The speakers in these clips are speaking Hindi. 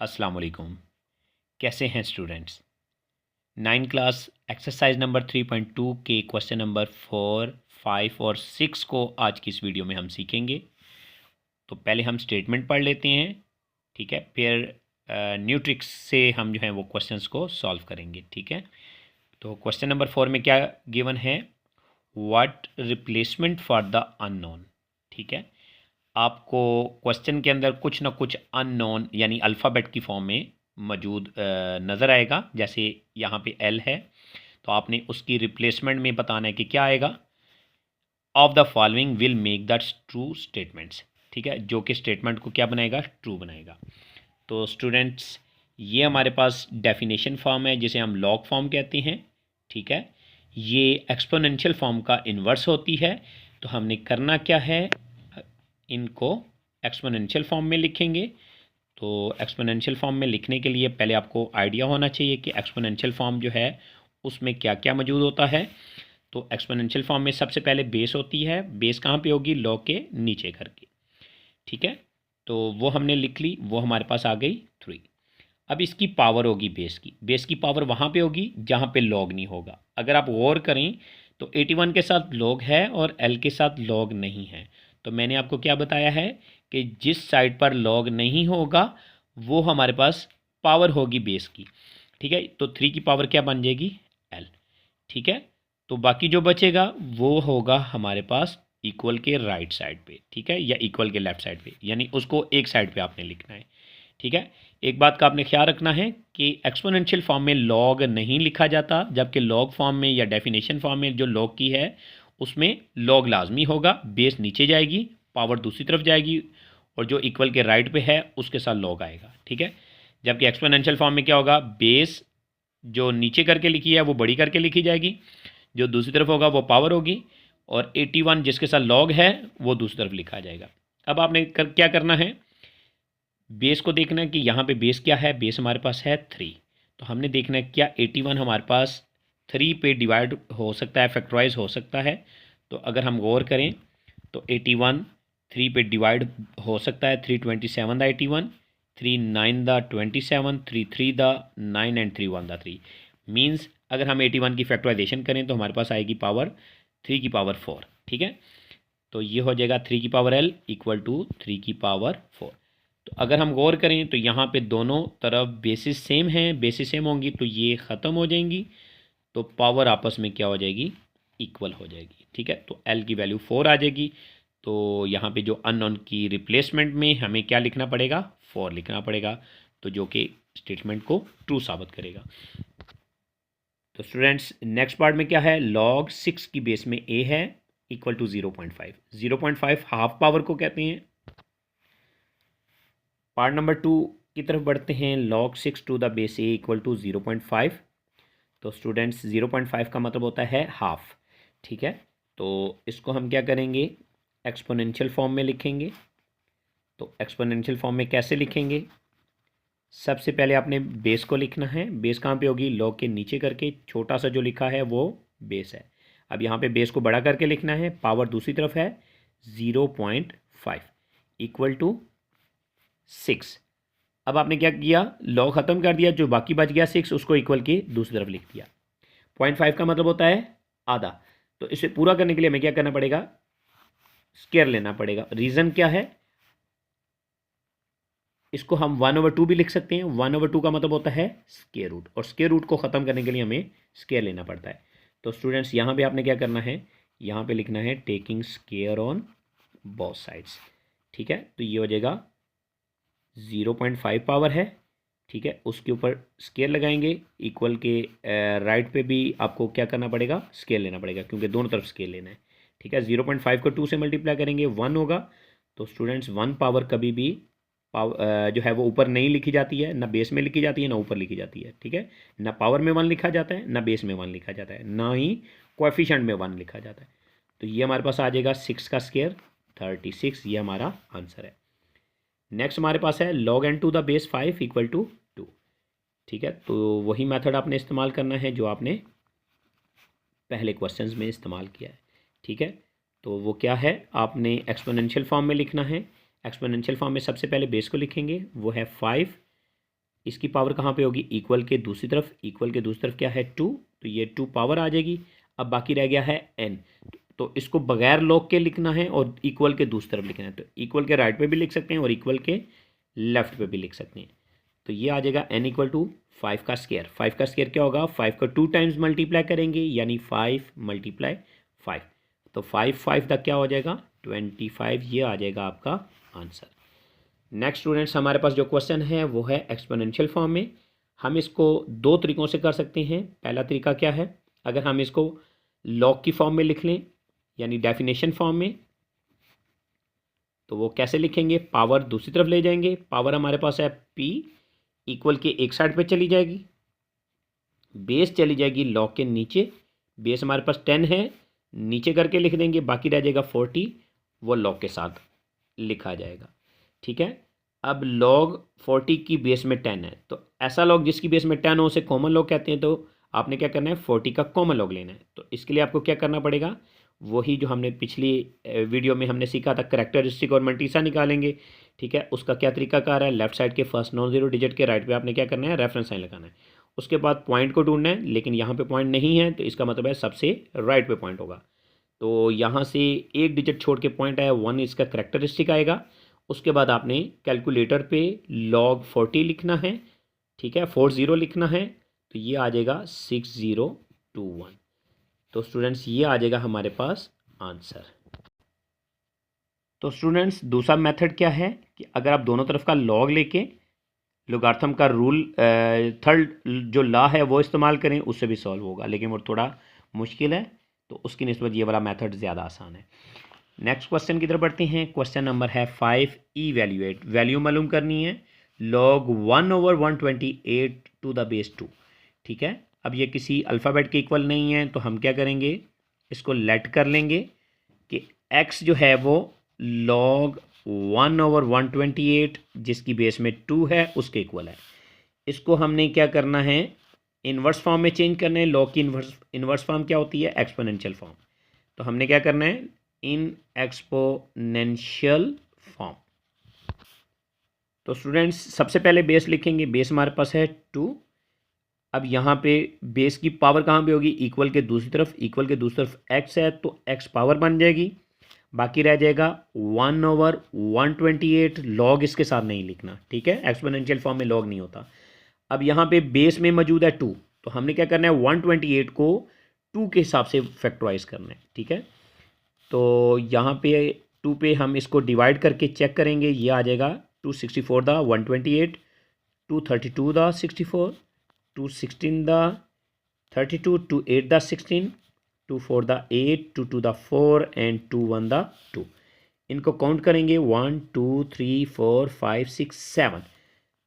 अस्सलाम वालेकुम। कैसे हैं स्टूडेंट्स? 9 क्लास एक्सरसाइज नंबर 3.2 के क्वेश्चन नंबर 4, 5 और 6 को आज की इस वीडियो में हम सीखेंगे। तो पहले हम स्टेटमेंट पढ़ लेते हैं, ठीक है, फिर न्यू ट्रिक्स से हम जो है वो क्वेश्चंस को सॉल्व करेंगे, ठीक है। तो क्वेश्चन नंबर 4 में क्या गिवन है? What replacement for the unknown, ठीक है। आपको क्वेश्चन के अंदर कुछ ना कुछ अननोन यानी अल्फ़ाबेट की फॉर्म में मौजूद नज़र आएगा। जैसे यहाँ पे एल है, तो आपने उसकी रिप्लेसमेंट में बताना है कि क्या आएगा। Of the following will make the true statements, ठीक है, जो कि स्टेटमेंट को क्या बनाएगा, ट्रू बनाएगा। तो स्टूडेंट्स, ये हमारे पास डेफिनेशन फॉर्म है जिसे हम लॉग फॉर्म कहते हैं, ठीक है। ये एक्सपोनेंशियल फॉर्म का इन्वर्स होती है। तो हमने करना क्या है, इनको एक्सपोनेंशियल फॉर्म में लिखेंगे। तो एक्सपोनेंशियल फॉर्म में लिखने के लिए पहले आपको आइडिया होना चाहिए कि एक्सपोनेंशियल फॉर्म जो है उसमें क्या क्या मौजूद होता है। तो एक्सपोनेंशियल फॉर्म में सबसे पहले बेस होती है। बेस कहाँ पे होगी? लॉग के नीचे करके, ठीक है। तो वो हमने लिख ली, वो हमारे पास आ गई 3। अब इसकी पावर होगी बेस की पावर वहाँ पे होगी जहाँ पे लॉग नहीं होगा। अगर आप गौर करें तो 81 के साथ लॉग है और एल के साथ लॉग नहीं है। तो मैंने आपको क्या बताया है कि जिस साइड पर लॉग नहीं होगा वो हमारे पास पावर होगी बेस की, ठीक है। तो 3 की पावर क्या बन जाएगी? एल, ठीक है। तो बाकी जो बचेगा वो होगा हमारे पास इक्वल के राइट साइड पे, ठीक है, या इक्वल के लेफ्ट साइड पे, यानी उसको एक साइड पे आपने लिखना है, ठीक है। एक बात का आपने ख्याल रखना है कि एक्सपोनेंशियल फॉर्म में लॉग नहीं लिखा जाता, जबकि लॉग फॉर्म में या डेफिनेशन फॉर्म में जो लॉग की है उसमें लॉग लाजमी होगा। बेस नीचे जाएगी, पावर दूसरी तरफ जाएगी, और जो इक्वल के राइट पे है उसके साथ लॉग आएगा, ठीक है। जबकि एक्सपोनेंशियल फॉर्म में क्या होगा, बेस जो नीचे करके लिखी है वो बड़ी करके लिखी जाएगी, जो दूसरी तरफ होगा वो पावर होगी, और 81 जिसके साथ लॉग है वो दूसरी तरफ लिखा जाएगा। अब आपने क्या करना है, बेस को देखना है कि यहाँ पे बेस क्या है। बेस हमारे पास है 3। तो हमने देखना है क्या 81 हमारे पास 3 पे डिवाइड हो सकता है, फैक्टराइज हो सकता है। तो अगर हम गौर करें तो 81 3 पे डिवाइड हो सकता है। 3 27 the 81, 3 9 the 27, 3 3 the 9 and 3 1 the 3। Means अगर हम 81 की फैक्टराइजेशन करें तो हमारे पास आएगी पावर 3 की पावर 4, ठीक है। तो ये हो जाएगा 3 की पावर एल इक्वल टू 3 की पावर 4। तो अगर हम गौर करें तो यहाँ पे दोनों तरफ बेसिस सेम हैं, बेसिस सेम होंगी तो ये ख़त्म हो जाएंगी, तो पावर आपस में क्या हो जाएगी, इक्वल हो जाएगी, ठीक है। तो एल की वैल्यू 4 आ जाएगी। तो यहाँ पे जो अननोन की रिप्लेसमेंट में हमें क्या लिखना पड़ेगा, 4 लिखना पड़ेगा, तो जो कि स्टेटमेंट को ट्रू साबित करेगा। तो स्टूडेंट्स, नेक्स्ट पार्ट में क्या है, लॉग 6 की बेस में ए है इक्वल टू 0.5। 0.5 हाफ पावर को कहते हैं। पार्ट नंबर 2 की तरफ बढ़ते हैं। log 6 to the base a equal to 0.5। तो स्टूडेंट्स 0.5 का मतलब होता है हाफ, ठीक है। तो इसको हम क्या करेंगे, एक्सपोनेंशियल फॉर्म में लिखेंगे। तो एक्सपोनेंशियल फॉर्म में कैसे लिखेंगे, सबसे पहले आपने बेस को लिखना है। बेस कहाँ पे होगी, log के नीचे करके, छोटा सा जो लिखा है वो बेस है। अब यहाँ पे बेस को बड़ा करके लिखना है, पावर दूसरी तरफ है 0.5 इक्वल टू 6। अब आपने क्या किया, लॉग ख़त्म कर दिया, जो बाकी बच गया 6 उसको इक्वल के दूसरी तरफ लिख दिया। 0.5 का मतलब होता है आधा। तो इसे पूरा करने के लिए हमें क्या करना पड़ेगा, स्क्वायर लेना पड़ेगा। रीज़न क्या है, इसको हम 1/2 भी लिख सकते हैं। 1/2 का मतलब होता है स्क्वायर रूट, और स्क्वायर रूट को ख़त्म करने के लिए हमें स्क्वायर लेना पड़ता है। तो स्टूडेंट्स, यहाँ पे आपने क्या करना है, यहाँ पे लिखना है taking square on both sides, ठीक है। तो ये हो जाएगा 0.5 पावर है, ठीक है, उसके ऊपर स्केल लगाएंगे। इक्वल के राइट पे भी आपको क्या करना पड़ेगा, स्केल लेना पड़ेगा, क्योंकि दोनों तरफ स्केल लेना है, ठीक है। 0.5 को 2 से मल्टीप्लाई करेंगे 1 होगा। तो स्टूडेंट्स, 1 पावर कभी भी जो है वो ऊपर नहीं लिखी जाती है, ना बेस में लिखी जाती है ना ऊपर लिखी जाती है, ठीक है। ना पावर में 1 लिखा जाता है, ना बेस में 1 लिखा जाता है, ना ही कोएफिशिएंट में 1 लिखा जाता है। तो ये हमारे पास आ जाएगा 6 का स्क्वायर 36, ये हमारा आंसर है। नेक्स्ट हमारे पास है log n to the base 5 equal to 2, ठीक है। तो वही मेथड आपने इस्तेमाल करना है जो आपने पहले क्वेश्चंस में इस्तेमाल किया है, ठीक है। तो वो क्या है, आपने एक्सपोनेंशियल फॉर्म में लिखना है। एक्सपोनेंशियल फॉर्म में सबसे पहले बेस को लिखेंगे, वो है 5, इसकी पावर कहाँ पे होगी, इक्वल के दूसरी तरफ, इक्वल के दूसरी तरफ क्या है 2, तो ये 2 पावर आ जाएगी। अब बाकी रह गया है n, तो इसको बगैर लॉग के लिखना है और इक्वल के दूसरी तरफ लिखना है। तो इक्वल के राइट पे भी लिख सकते हैं और इक्वल के लेफ्ट पे भी लिख सकते हैं। तो ये आ जाएगा n इक्वल टू 5 का स्क्वायर। 5 का स्क्वायर क्या होगा, 5 का 2 टाइम्स मल्टीप्लाई करेंगे यानी 5 मल्टीप्लाई 5, तो 5 5 तक क्या हो जाएगा 25, ये आ जाएगा आपका आंसर। नेक्स्ट स्टूडेंट्स, हमारे पास जो क्वेश्चन है वो है एक्सपोनेंशियल फॉर्म में। हम इसको दो तरीक़ों से कर सकते हैं। पहला तरीका क्या है, अगर हम इसको लॉग की फॉर्म में लिख लें यानी डेफिनेशन फॉर्म में, तो वो कैसे लिखेंगे, पावर दूसरी तरफ ले जाएंगे। पावर हमारे पास है p, इक्वल के एक साइड पे चली जाएगी, बेस चली जाएगी लॉग के नीचे। बेस हमारे पास 10 है, नीचे करके लिख देंगे, बाकी रह जाएगा 40, वो लॉग के साथ लिखा जाएगा। ठीक है, अब लॉग 40 की बेस में 10 है, तो ऐसा लॉग जिसकी बेस में 10 हो उसे कॉमन लॉग कहते हैं। तो आपने क्या करना है, 40 का कॉमन लॉग लेना है। तो इसके लिए आपको क्या करना पड़ेगा, वही जो हमने पिछली वीडियो में हमने सीखा था, कैरेक्टरिस्टिक और मल्टीसा निकालेंगे। ठीक है, उसका क्या तरीकाकार है, लेफ्ट साइड के फर्स्ट नॉन जीरो डिजिट के राइट पे आपने क्या करना है, रेफरेंस साइन लगाना है। उसके बाद पॉइंट को ढूंढना है, लेकिन यहाँ पे पॉइंट नहीं है, तो इसका मतलब है सबसे राइट पे पॉइंट होगा। तो यहाँ से एक डिजिट छोड़ के पॉइंट आया 1, इसका कैरेक्टरिस्टिक आएगा। उसके बाद आपने कैलकुलेटर पे log 40 लिखना है। ठीक है, 40 लिखना है, तो ये आ जाएगा 6021। तो स्टूडेंट्स ये आ जाएगा हमारे पास आंसर। तो स्टूडेंट्स दूसरा मेथड क्या है कि अगर आप दोनों तरफ का log लेके लोगार्थम का रूल थर्ड जो लॉ है वो इस्तेमाल करें, उससे भी सॉल्व होगा, लेकिन वो थोड़ा मुश्किल है, तो उसकी निस्बत ये वाला मेथड ज़्यादा आसान है। नेक्स्ट क्वेश्चन की तरफ बढ़ते हैं। क्वेश्चन नंबर है 5, इवैल्यूएट, वैल्यू मालूम करनी है log 1/128 टू द बेस 2। ठीक है, अब ये किसी अल्फ़ाबेट के इक्वल नहीं है, तो हम क्या करेंगे, इसको लेट कर लेंगे कि x जो है वो log 1/128 जिसकी बेस में 2 है उसके इक्वल है। इसको हमने क्या करना है, इन्वर्स फॉर्म में चेंज करना है। log की इन्वर्स फॉर्म क्या होती है, एक्सपोनेंशियल फॉर्म। तो हमने क्या करना है, इन एक्सपोनेंशियल फॉर्म। तो स्टूडेंट्स सबसे पहले बेस लिखेंगे, बेस हमारे पास है 2। अब यहाँ पे बेस की पावर कहाँ पे होगी, इक्वल के दूसरी तरफ, इक्वल के दूसरी तरफ x है तो x पावर बन जाएगी, बाकी रह जाएगा 1/128। लॉग इसके साथ नहीं लिखना, ठीक है, एक्सपोनेंशियल फॉर्म में लॉग नहीं होता। अब यहाँ पे बेस में मौजूद है 2, तो हमने क्या करना है, 128 को 2 के हिसाब से फैक्टराइज करना है। ठीक है, तो यहाँ पे 2 पे हम इसको डिवाइड करके चेक करेंगे, ये आ जाएगा 264 the 128, 232 the 64, 216 the 32, 28 the 16, 24 the 8, 22 the 4 and 21 the 2। इनको काउंट करेंगे 1 2 3 4 5 6 7।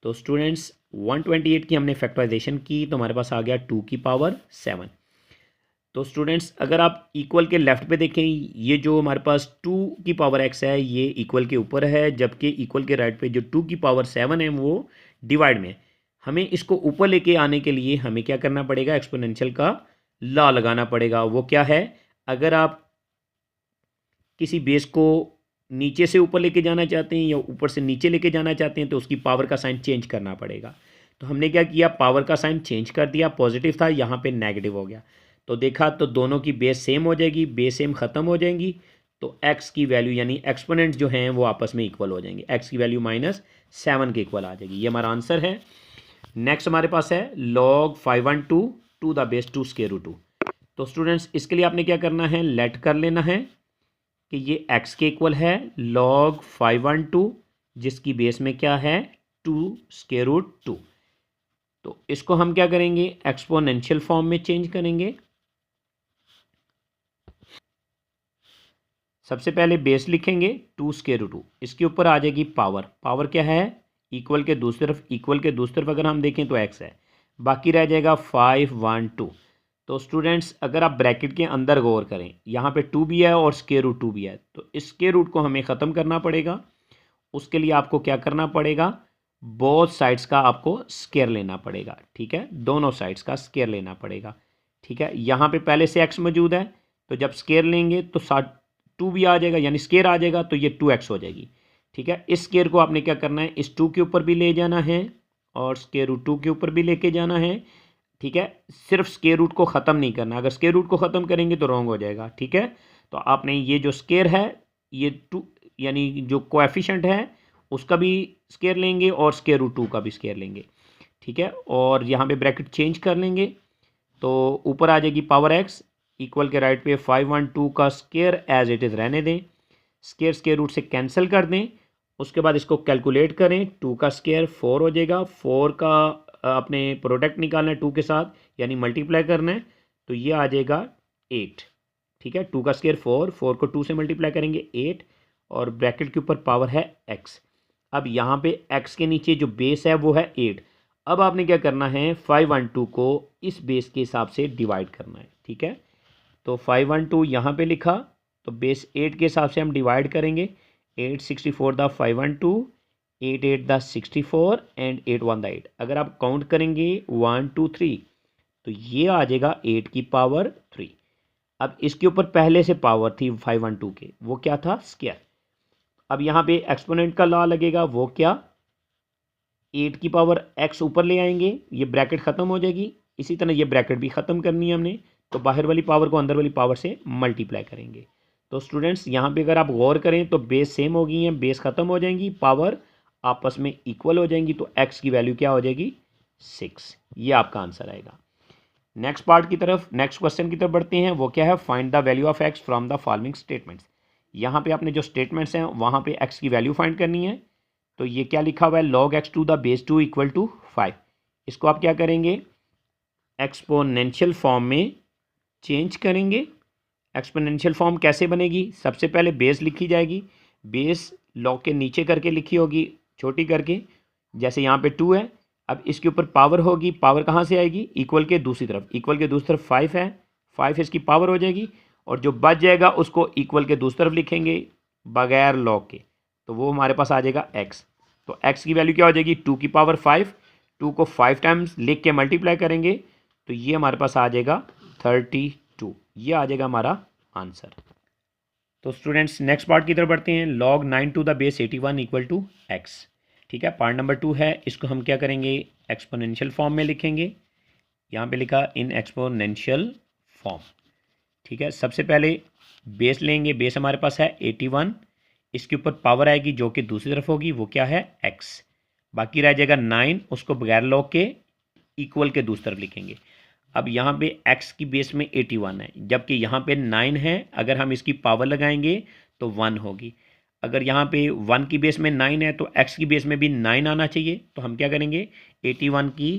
तो स्टूडेंट्स 128 की हमने फैक्टराइजेशन की तो हमारे पास आ गया 2 की पावर 7। तो स्टूडेंट्स अगर आप इक्वल के लेफ्ट पे देखें, ये जो हमारे पास 2 की पावर x है ये इक्वल के ऊपर है, जबकि इक्वल के राइट पे जो 2 की पावर 7 है वो डिवाइड में है। हमें इसको ऊपर लेके आने के लिए हमें क्या करना पड़ेगा, एक्सपोनेंशियल का लॉ लगाना पड़ेगा। वो क्या है, अगर आप किसी बेस को नीचे से ऊपर लेके जाना चाहते हैं या ऊपर से नीचे लेके जाना चाहते हैं तो उसकी पावर का साइन चेंज करना पड़ेगा। तो हमने क्या किया, पावर का साइन चेंज कर दिया, पॉजिटिव था यहाँ पे नेगेटिव हो गया। तो देखा तो दोनों की बेस सेम हो जाएगी, बेस सेम ख़त्म हो जाएंगी, तो x की वैल्यू यानी एक्सपोनेंट जो हैं वो आपस में इक्वल हो जाएंगे। x की वैल्यू -7 के इक्वल आ जाएगी, ये हमारा आंसर है। नेक्स्ट हमारे पास है log 512 to the base 2 square root 2। तो स्टूडेंट्स इसके लिए आपने क्या करना है, लेट कर लेना है कि ये x के इक्वल है log 512 जिसकी बेस में क्या है 2 स्क्वायर रूट 2। तो इसको हम क्या करेंगे, एक्सपोनेंशियल फॉर्म में चेंज करेंगे। सबसे पहले बेस लिखेंगे 2 स्क्वायर रूट 2, इसके ऊपर आ जाएगी पावर। पावर क्या है, इक्वल के दूसरी तरफ, इक्वल के दूसरी तरफ अगर हम देखें तो x है, बाकी रह जाएगा 512। तो स्टूडेंट्स अगर आप ब्रैकेट के अंदर गौर करें, यहाँ पे 2 भी है और स्क्वायर रूट 2 भी है, तो इस स्क्वायर रूट को हमें ख़त्म करना पड़ेगा। उसके लिए आपको क्या करना पड़ेगा, बोथ साइड्स का आपको स्क्वायर लेना पड़ेगा। ठीक है, दोनों साइड्स का स्क्वायर लेना पड़ेगा। ठीक है, यहाँ पे पहले से x मौजूद है, तो जब स्क्वायर लेंगे तो 2 भी आ जाएगा, यानी स्क्वायर आ जाएगा, तो ये 2x हो जाएगी। ठीक है, इस स्क्वायर को आपने क्या करना है, इस 2 के ऊपर भी ले जाना है और स्क्वायर रूट 2 के ऊपर भी लेके जाना है, ठीक है। सिर्फ स्क्वायर रूट को ख़त्म नहीं करना, अगर स्क्वायर रूट को ख़त्म करेंगे तो रॉन्ग हो जाएगा, ठीक है। तो आपने ये जो स्क्वायर है ये 2 यानी जो कोएफिशिएंट है उसका भी स्क्वायर लेंगे और स्क्वायर रूट 2 का भी स्क्वायर लेंगे, ठीक है। और यहाँ पे ब्रैकेट चेंज कर लेंगे तो ऊपर आ जाएगी पावर एक्स इक्वल के राइट पे 512 का स्क्वायर एज इट इज़ रहने दें, स्क्वायर रूट से कैंसिल कर दें। उसके बाद इसको कैलकुलेट करें, 2 का स्क्वायर 4 हो जाएगा, 4 का अपने प्रोडक्ट निकालना है 2 के साथ यानी मल्टीप्लाई करना है, तो ये आ जाएगा 8, ठीक है। 2 का स्क्वायर 4, 4 को 2 से मल्टीप्लाई करेंगे 8 और ब्रैकेट के ऊपर पावर है x। अब यहाँ पे x के नीचे जो बेस है वो है 8। अब आपने क्या करना है, 512 को इस बेस के हिसाब से डिवाइड करना है, ठीक है। तो 512 यहाँ पे लिखा, तो बेस 8 के हिसाब से हम डिवाइड करेंगे। 8 64 द 512, 8 8 द 64 एंड 8 1 द 8। अगर आप काउंट करेंगे 1 2 3 तो ये आ जाएगा 8 की पावर 3। अब इसके ऊपर पहले से पावर थी 512 के, वो क्या था, स्क्वायर। अब यहाँ पे एक्सपोनेंट का लॉ लगेगा, वो क्या, 8 की पावर x ऊपर ले आएंगे, ये ब्रैकेट ख़त्म हो जाएगी। इसी तरह ये ब्रैकेट भी ख़त्म करनी है हमने, तो बाहर वाली पावर को अंदर वाली पावर से मल्टीप्लाई करेंगे। तो स्टूडेंट्स यहाँ पे अगर आप गौर करें तो बेस सेम हो गई हैं, बेस ख़त्म हो जाएंगी, पावर आपस में इक्वल हो जाएंगी, तो x की वैल्यू क्या हो जाएगी, 6। ये आपका आंसर आएगा। नेक्स्ट पार्ट की तरफ, नेक्स्ट क्वेश्चन की तरफ बढ़ते हैं। वो क्या है, find the value of x from the following statements. यहाँ पे आपने जो स्टेटमेंट्स हैं वहाँ पे x की वैल्यू फाइंड करनी है। तो ये क्या लिखा हुआ है, log x to the base 2 equal to 5। इसको आप क्या करेंगे, एक्सपोनेंशियल फॉर्म में चेंज करेंगे। एक्सपोनेंशियल फॉर्म कैसे बनेगी, सबसे पहले बेस लिखी जाएगी, बेस log के नीचे करके लिखी होगी छोटी करके, जैसे यहाँ पे 2 है। अब इसके ऊपर पावर होगी, पावर कहाँ से आएगी, इक्वल के दूसरी तरफ, इक्वल के दूसरी तरफ 5 है, 5 इसकी पावर हो जाएगी, और जो बच जाएगा उसको इक्वल के दूसरी तरफ लिखेंगे बगैर लॉग के, तो वो हमारे पास आ जाएगा x। तो x की वैल्यू क्या हो जाएगी, 2 की पावर 5, 2 को 5 टाइम्स लिख के मल्टीप्लाई करेंगे तो ये हमारे पास आ जाएगा 32। ये आ जाएगा हमारा आंसर। तो स्टूडेंट्स नेक्स्ट पार्ट की तरफ बढ़ते हैं। log 9 to the base 81 equal to x, ठीक है। पार्ट नंबर 2 है, इसको हम क्या करेंगे, एक्सपोनेंशियल फॉर्म में लिखेंगे। यहाँ पे लिखा इन एक्सपोनेंशियल फॉर्म, ठीक है। सबसे पहले बेस लेंगे, बेस हमारे पास है 81, इसके ऊपर पावर आएगी जो कि दूसरी तरफ होगी, वो क्या है, x। बाकी रह जाएगा 9, उसको बगैर लॉग के इक्वल के दूसरी तरफ लिखेंगे। अब यहाँ पे x की बेस में 81 है, जबकि यहाँ पे 9 है, अगर हम इसकी पावर लगाएंगे तो 1 होगी। अगर यहाँ पे 1 की बेस में 9 है तो x की बेस में भी 9 आना चाहिए। तो हम क्या करेंगे, 81 की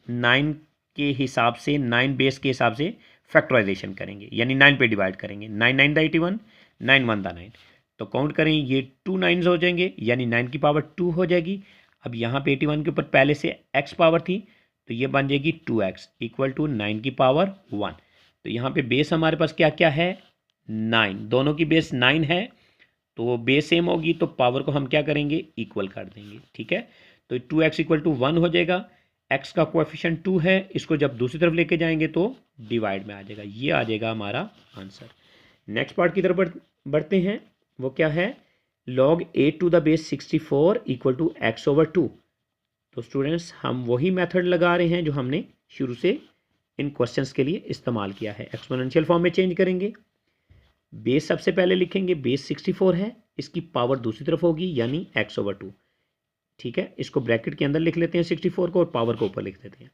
9 के हिसाब से, 9 बेस के हिसाब से फैक्टराइजेशन करेंगे, यानी 9 पे डिवाइड करेंगे। 9 9 द 81, 9 1 द 9, तो काउंट करें ये 2 9s हो जाएंगे, यानी 9 की पावर 2 हो जाएगी। अब यहाँ पे 81 के ऊपर पहले से x पावर थी, तो ये बन जाएगी 2x इक्वल टू 9 की पावर 1। तो यहाँ पे बेस हमारे पास क्या क्या है, 9, दोनों की बेस 9 है, तो बेस सेम होगी, तो पावर को हम क्या करेंगे, इक्वल कर देंगे, ठीक है। तो 2x इक्वल टू 1 हो जाएगा। x का कोएफिशिएंट 2 है, इसको जब दूसरी तरफ लेके जाएंगे तो डिवाइड में आ जाएगा, ये आ जाएगा हमारा आंसर। नेक्स्ट पार्ट की तरफ बढ़ते हैं। वो क्या है, log 8 to the base 64 equal to x over 2। तो स्टूडेंट्स हम वही मेथड लगा रहे हैं जो हमने शुरू से इन क्वेश्चंस के लिए इस्तेमाल किया है। एक्सपोनेंशियल फॉर्म में चेंज करेंगे, बेस सबसे पहले लिखेंगे, बेस 64 है, इसकी पावर दूसरी तरफ होगी यानी x ओवर 2, ठीक है। इसको ब्रैकेट के अंदर लिख लेते हैं 64 को, और पावर को ऊपर लिख देते हैं।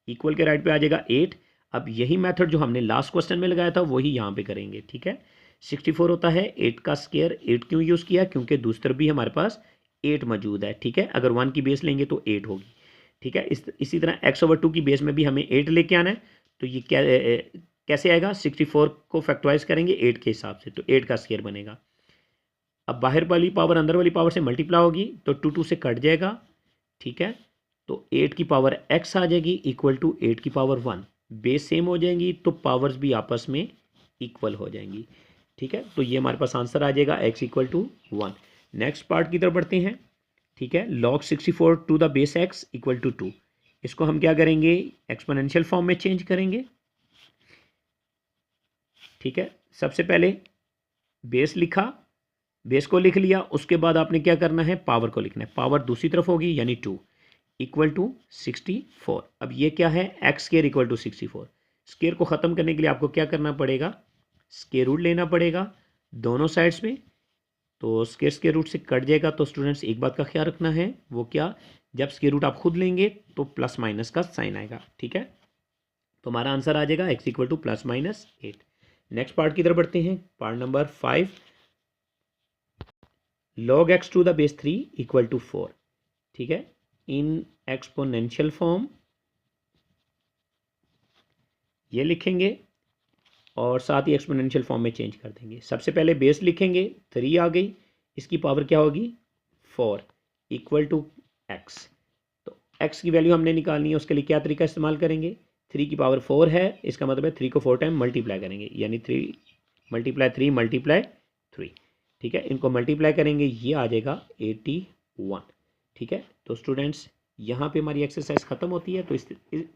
इक्वल के राइट पे आ जाएगा 8। अब यही मेथड जो हमने लास्ट क्वेश्चन में लगाया था वही यहाँ पे करेंगे, ठीक है। 64 होता है 8 का स्क्वायर, 8 क्यों यूज़ किया, क्योंकि दूसरी तरफ भी हमारे पास 8 मौजूद है, ठीक है। अगर 1 की बेस लेंगे तो 8 होगी, ठीक है। इसी तरह x ओवर 2 की बेस में भी हमें 8 लेके आना है, तो ये क्या कैसे आएगा, 64 को फैक्टराइज करेंगे 8 के हिसाब से, तो 8 का स्क्वायर बनेगा। अब बाहर वाली पावर अंदर वाली पावर से मल्टीप्लाई होगी, तो 2 2 से कट जाएगा, ठीक है। तो 8 की पावर x आ जाएगी इक्वल टू 8 की पावर 1, बेस सेम हो जाएंगी तो पावर्स भी आपस में इक्वल हो जाएंगी, ठीक है। तो ये हमारे पास आंसर आ जाएगा x equal to 1। Next part की तरफ बढ़ते हैं, ठीक है। log 64 to the base x equal to 2, इसको हम क्या करेंगे, एक्सपोनेंशियल फॉर्म में चेंज करेंगे, ठीक है। सबसे पहले बेस लिखा, बेस को लिख लिया, उसके बाद आपने क्या करना है, पावर को लिखना है। पावर दूसरी तरफ होगी यानी 2, इक्वल टू 64। अब ये क्या है, x square equal to 64। Square को ख़त्म करने के लिए आपको क्या करना पड़ेगा, स्केयर रूट लेना पड़ेगा दोनों साइड्स में। तो स्केयर रूट से कट जाएगा। तो स्टूडेंट्स एक बात का ख्याल रखना है, वो क्या, जब स्केयर रूट आप खुद लेंगे तो प्लस माइनस का साइन आएगा, ठीक है। तो हमारा आंसर आ जाएगा x equal to +-8। Next part की तरफ बढ़ते हैं, part number 5, log x to the base 3 equal to 4, ठीक है, इन एक्सपोनेंशियल फॉर्म ये लिखेंगे और साथ ही एक्सपोनेंशियल फॉर्म में चेंज कर देंगे। सबसे पहले बेस लिखेंगे, 3 आ गई, इसकी पावर क्या होगी 4 इक्वल टू एक्स। तो एक्स की वैल्यू हमने निकालनी है, उसके लिए क्या तरीका इस्तेमाल करेंगे, 3 की पावर 4 है, इसका मतलब है 3 को 4 टाइम मल्टीप्लाई करेंगे, यानी 3 × 3 × 3, ठीक है। इनको मल्टीप्लाई करेंगे, ये आ जाएगा 81, ठीक है। तो स्टूडेंट्स यहाँ पे हमारी एक्सरसाइज ख़त्म होती है। तो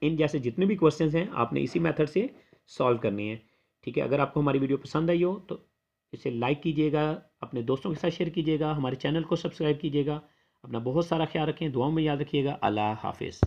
इन जैसे जितने भी क्वेश्चन हैं आपने इसी मेथड से सॉल्व करनी है, ठीक है। अगर आपको हमारी वीडियो पसंद आई हो तो इसे लाइक कीजिएगा, अपने दोस्तों के साथ शेयर कीजिएगा, हमारे चैनल को सब्सक्राइब कीजिएगा। अपना बहुत सारा ख्याल रखें, दुआओं में याद रखिएगा। अल्लाह हाफिज़।